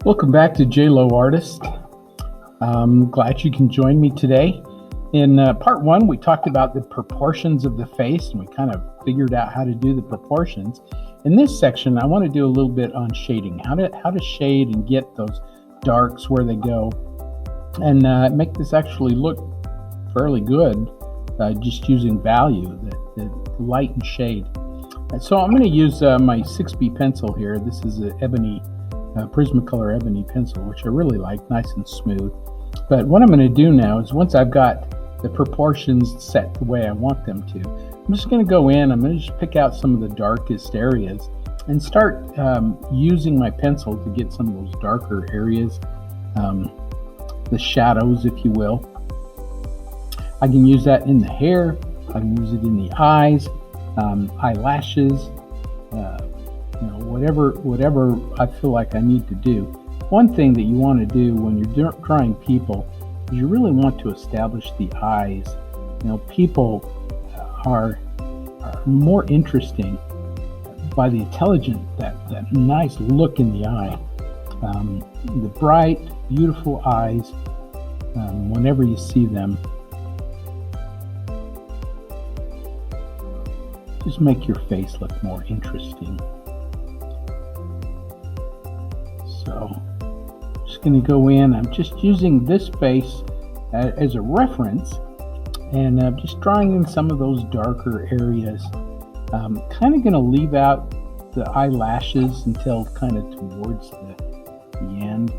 Welcome back to J Lowe Artist. I'm glad you can join me today. In part one, we talked about the proportions of the face and we kind of figured out how to do the proportions. In this section, I want to do a little bit on shading, how to shade and get those darks where they go and make this actually look fairly good just using value, the light and shade. And so I'm going to use my 6B pencil here. This is an ebony Prismacolor ebony pencil, which I really like, nice and smooth. But what I'm going to do now is once I've got the proportions set the way I want them to, I'm just going to go in, I'm going to just pick out some of the darkest areas and start using my pencil to get some of those darker areas, the shadows, if you will. I can use that in the hair, I can use it in the eyes, eyelashes, whatever I feel like I need to do. One thing that you want to do when you're drawing people is you really want to establish the eyes. People are more interesting by the intelligent, that nice look in the eye. The bright, beautiful eyes, whenever you see them, just make your face look more interesting. So, just going to go in. I'm just using this face as a reference, and I'm just drawing in some of those darker areas. Kind of going to leave out the eyelashes until kind of towards the end.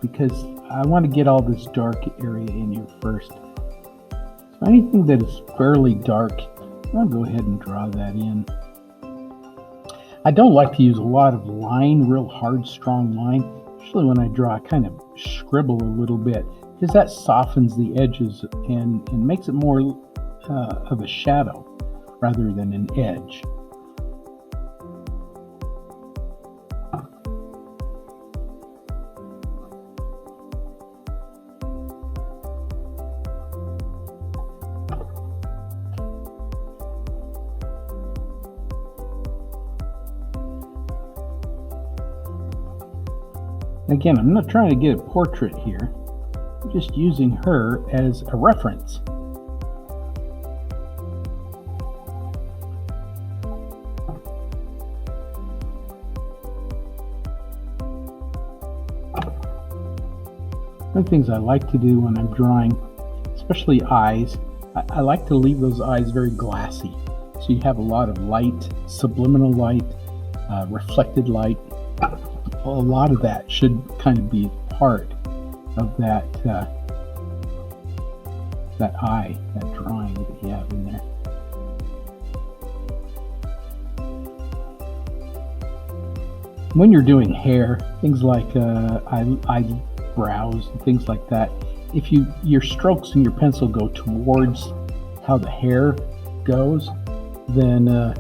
Because I want to get all this dark area in here first. So anything that is fairly dark, I'll go ahead and draw that in. I don't like to use a lot of line, real hard, strong line. Usually when I draw, I kind of scribble a little bit because that softens the edges and makes it more of a shadow rather than an edge. Again, I'm not trying to get a portrait here. I'm just using her as a reference. One of the things I like to do when I'm drawing, especially eyes, I like to leave those eyes very glassy. So you have a lot of light, subliminal light, reflected light. A lot of that should kind of be part of that eye, that drawing that you have in there. When you're doing hair, things like eyebrows and things like that, if your strokes and your pencil go towards how the hair goes, then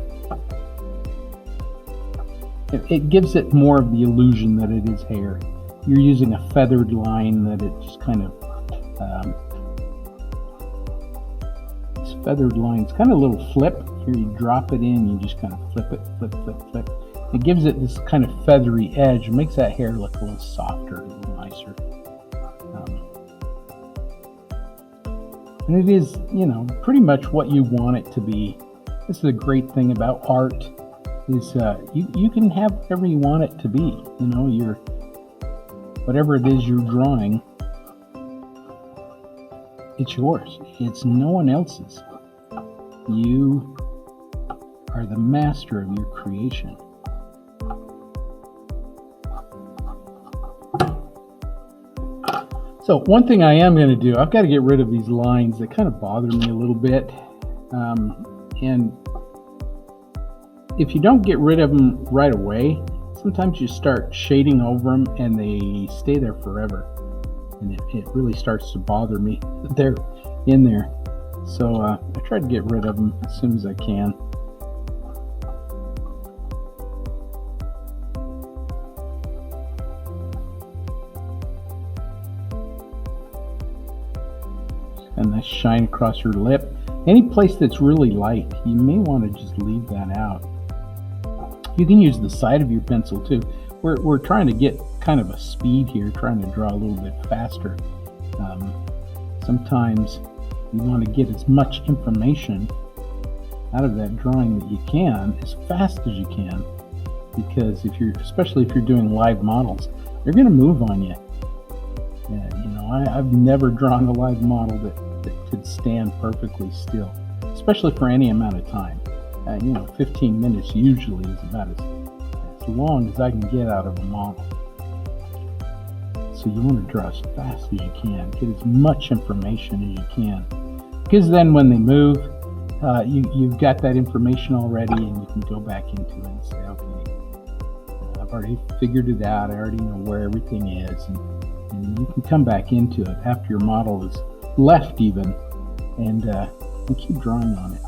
it gives it more of the illusion that it is hair. You're using a feathered line that it just kind of, this feathered line, it's kind of a little flip. Here you drop it in, you just kind of flip it, flip. It gives it this kind of feathery edge, makes that hair look a little softer, a little nicer. And it is, pretty much what you want it to be. This is a great thing about art. Is you can have whatever you want it to be. Whatever it is you're drawing, it's yours. It's no one else's. You are the master of your creation. So one thing I am going to do, I've got to get rid of these lines that kind of bother me a little bit, and if you don't get rid of them right away, sometimes you start shading over them and they stay there forever. And it really starts to bother me that they're in there. So I try to get rid of them as soon as I can. A nice shine across her lip. Any place that's really light, you may want to just leave that out. You can use the side of your pencil too. We're trying to get kind of a speed here, trying to draw a little bit faster. Sometimes you want to get as much information out of that drawing that you can as fast as you can, because especially if you're doing live models, they're going to move on you. I've never drawn a live model that could stand perfectly still, especially for any amount of time. 15 minutes usually is about as long as I can get out of a model. So you want to draw as fast as you can, get as much information as you can, because then when they move, you've got that information already, and you can go back into it and say, okay, I've already figured it out, I already know where everything is, and you can come back into it after your model is left even, and keep drawing on it.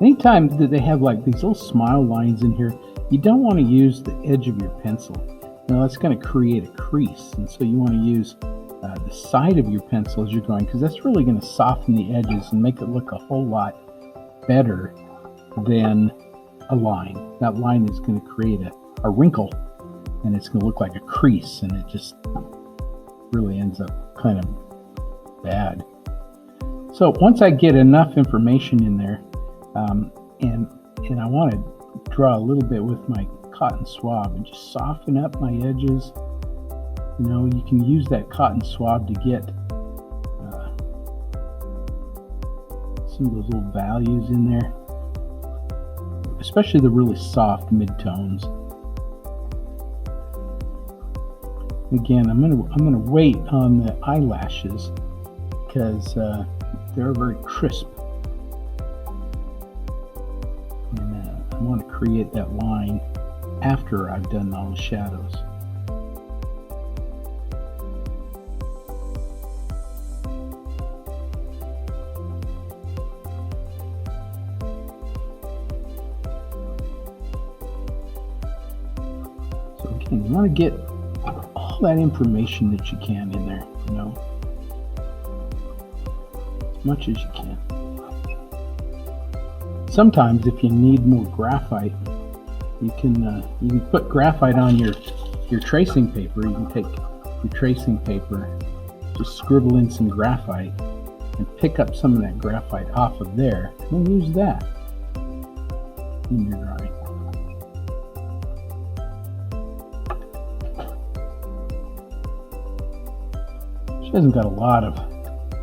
Anytime that they have like these little smile lines in here, you don't want to use the edge of your pencil. That's going to create a crease, and so you want to use the side of your pencil as you're going, because that's really going to soften the edges and make it look a whole lot better than a line. That line is going to create a wrinkle, and it's going to look like a crease, and it just really ends up kind of bad. So once I get enough information in there, and I want to draw a little bit with my cotton swab and just soften up my edges. You can use that cotton swab to get some of those little values in there, especially the really soft midtones. Again, I'm gonna wait on the eyelashes because they're very crisp, and I want to create that line after I've done all the shadows. So again, you want to get all that information that you can in there, as much as you can. Sometimes if you need more graphite, you can put graphite on your tracing paper. You can take your tracing paper, just scribble in some graphite, and pick up some of that graphite off of there, and then use that in your drawing. She hasn't got a lot of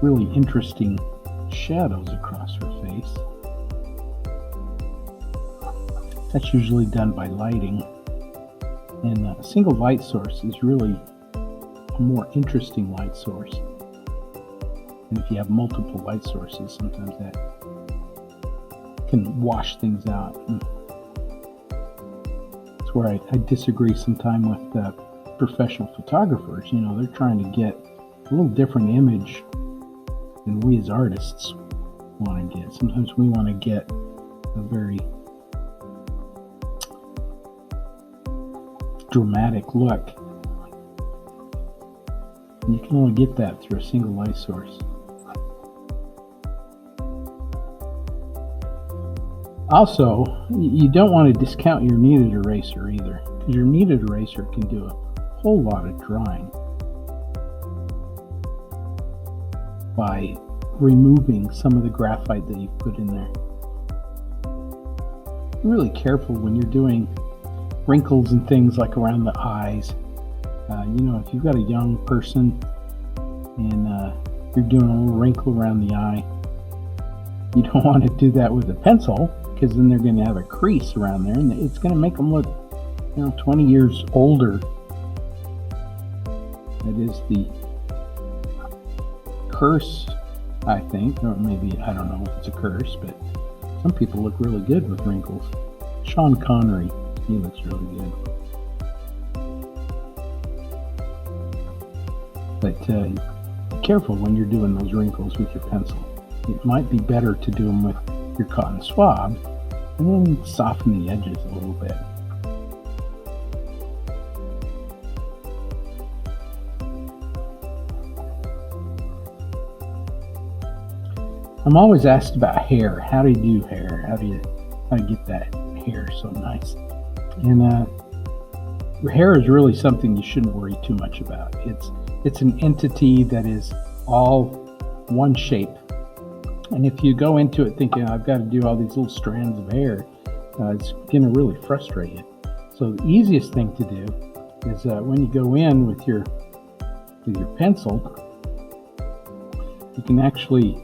really interesting shadows across her face. That's usually done by lighting, and a single light source is really a more interesting light source. And if you have multiple light sources, sometimes that can wash things out. And that's where I disagree sometimes with professional photographers. They're trying to get a little different image than we as artists want to get. Sometimes we want to get a very dramatic look. And you can only get that through a single light source. Also, you don't want to discount your kneaded eraser either, because your kneaded eraser can do a whole lot of drawing by removing some of the graphite that you've put in there. Be really careful when you're doing wrinkles and things like around the eyes. If you've got a young person and you're doing a little wrinkle around the eye, you don't want to do that with a pencil, because then they're going to have a crease around there, and it's going to make them look 20 years older. That is the curse, I think, or maybe, I don't know if it's a curse, but some people look really good with wrinkles. Sean Connery, he looks really good. But be careful when you're doing those wrinkles with your pencil. It might be better to do them with your cotton swab and then soften the edges a little bit. I'm always asked about hair. How do you do hair? How do you get that hair so nice? And hair is really something you shouldn't worry too much about. It's an entity that is all one shape. And if you go into it thinking, I've got to do all these little strands of hair, it's going to really frustrate you. So the easiest thing to do is when you go in with your pencil, you can actually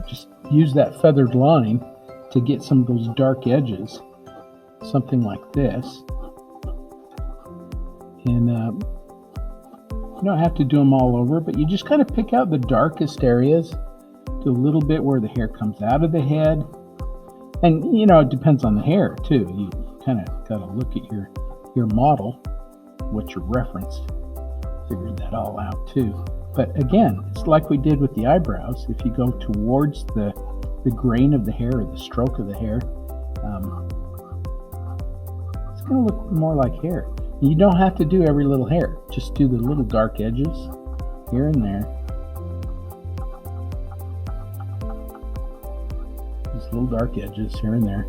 just use that feathered line to get some of those dark edges, something like this. And you don't have to do them all over, but you just kind of pick out the darkest areas, do a little bit where the hair comes out of the head. And, it depends on the hair, too. You kind of got to look at your model, what you referenced, figure that all out, too. But again, it's like we did with the eyebrows. If you go towards the grain of the hair or the stroke of the hair, it's going to look more like hair. You don't have to do every little hair. Just do the little dark edges here and there. Just little dark edges here and there.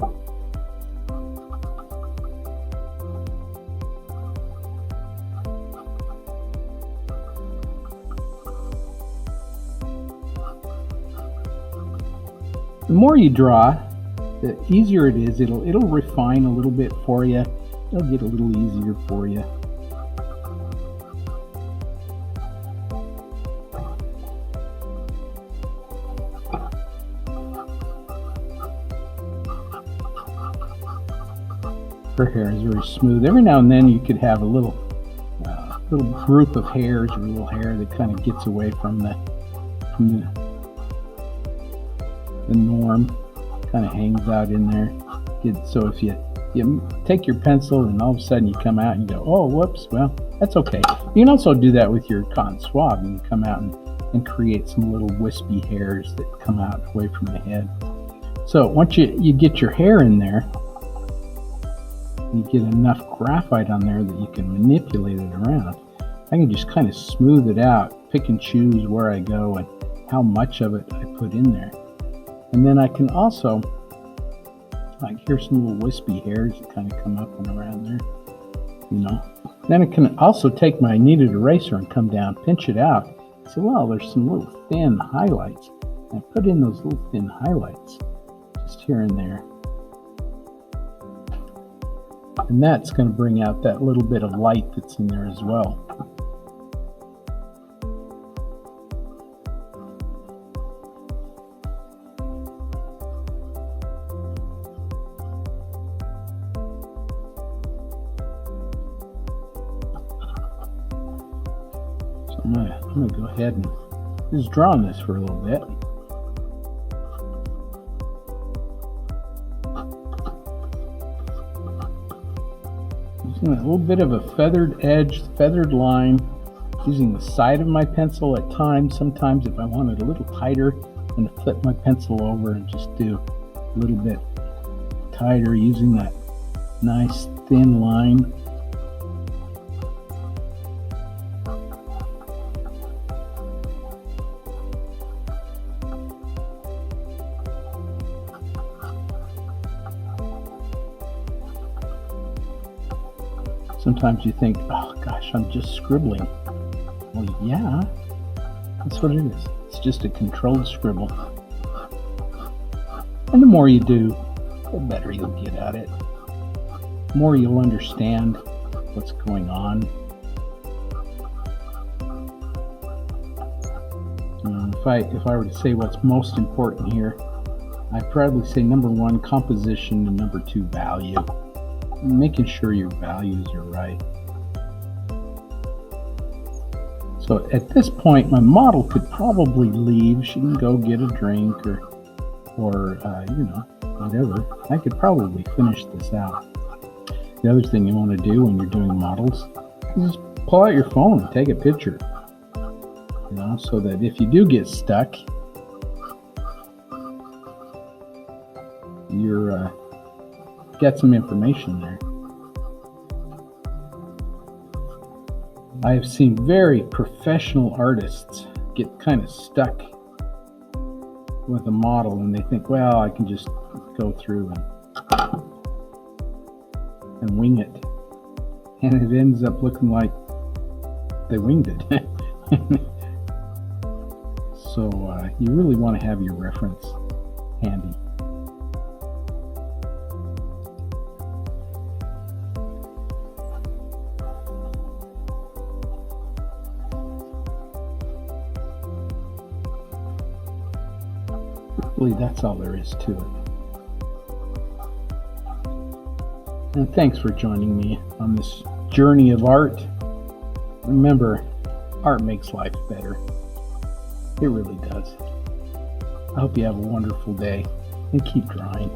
The more you draw, the easier it is. It'll refine a little bit for you. It'll get a little easier for you. Her hair is very smooth. Every now and then you could have a little group of hairs or little hair that kind of gets away from the norm, kind of hangs out in there. So if you take your pencil and all of a sudden you come out and you go, oh, whoops, well, that's okay. You can also do that with your cotton swab. You can come out and create some little wispy hairs that come out away from the head. So once you get your hair in there, you get enough graphite on there that you can manipulate it around. I can just kind of smooth it out, pick and choose where I go and how much of it I put in there. And then I can also, like, here's some little wispy hairs that kind of come up and around there, Then I can also take my kneaded eraser and come down, pinch it out. Say, well, there's some little thin highlights. And I put in those little thin highlights just here and there. And that's going to bring out that little bit of light that's in there as well. I'm going to go ahead and just draw on this for a little bit. Using a little bit of a feathered edge, feathered line, using the side of my pencil at times. Sometimes if I want it a little tighter, I'm going to flip my pencil over and just do a little bit tighter using that nice thin line. Sometimes you think, oh gosh, I'm just scribbling. Well, yeah, that's what it is. It's just a controlled scribble. And the more you do, the better you'll get at it. The more you'll understand what's going on. If I were to say what's most important here, I'd probably say number one, composition, and number two, value. Making sure your values are right. So at this point, my model could probably leave. She can go get a drink or whatever. I could probably finish this out. The other thing you want to do when you're doing models is just pull out your phone and take a picture. So that if you do get stuck, you're got some information there. I have seen very professional artists get kind of stuck with a model and they think, well, I can just go through and wing it. And it ends up looking like they winged it. So you really want to have your reference handy. Really, that's all there is to it. And thanks for joining me on this journey of art. Remember, art makes life better. It really does. I hope you have a wonderful day and keep drawing.